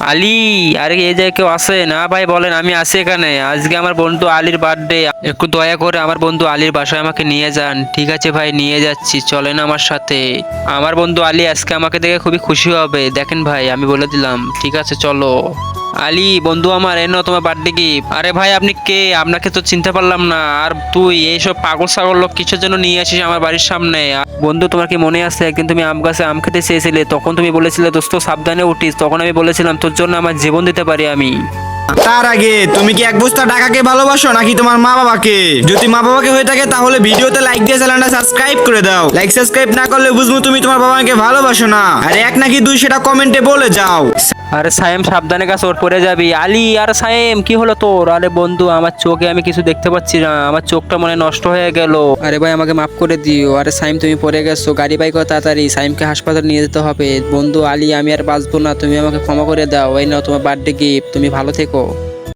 আলী, আরে এই জায়গায় কেউ আছে না ভাই? বলেন, আমি আছি এখানে। আজকে আমার বন্ধু আলীর বার্থডে, একটু দয়া করে আমার বন্ধু আলীর বাসায় আমাকে নিয়ে যান। ঠিক আছে ভাই, নিয়ে যাচ্ছি, চলেন আমার সাথে। আমার বন্ধু আলী আজকে আমাকে দেখে খুবই খুশি হবে, দেখেন ভাই, আমি বলে দিলাম। ঠিক আছে, চলো। আলী বন্ধু আমার, এনো তোমার বার্থডে গিফট। আরে ভাই, আপনি কে? আপনাকে তো চিনতে পারলাম না। আর তুই এইসব পাগল ছাগল লোক কিসের জন্য নিয়ে আসিস আমার বাড়ির সামনে? বন্ধু, তোমার কি মনে আছে একদিন তুমি আম গাছে আম খেতে চেয়েছিলে? তখন তুমি বলেছিলে দোস্ত সাবধানে উঠিস। তখন আমি বলেছিলাম তোর জন্য আমার জীবন দিতে পারি আমি। তার আগে তুমি কি এক বস্তা টাকাকে ভালোবাসো নাকি তোমার মা বাবাকে? যদি মা বাবাকে হয়ে থাকে তাহলে ভিডিওতে লাইক দিয়ে চ্যানেলটা সাবস্ক্রাইব করে দাও। লাইক সাবস্ক্রাইব না করলে বুঝবো তুমি তোমার বাবা মাকে ভালোবাসো না। আর এক নাকি দুই সেটা কমেন্টে বলে যাও। আরে সায়েম, সাবধানে গাছ ওর পড়ে যাবি। আলী, আর সায়েম কি হলো তোর? আরে বন্ধু, আমার চোখে আমি কিছু দেখতে পাচ্ছি না, আমার চোখটা মনে হয় নষ্ট হয়ে গেল। আরে ভাই, আমাকে মাফ করে দিও। আরে সাইম, তুমি পড়ে গেছো, গাড়ি বাইক তাড়াতাড়ি, সাইমকে হাসপাতালে নিয়ে যেতে হবে। বন্ধু আলী, আমি আর বাঁচবো না, তুমি আমাকে ক্ষমা করে দাও। এই নাও তোমার বার্থডে গিফট, তুমি ভালো থেকো।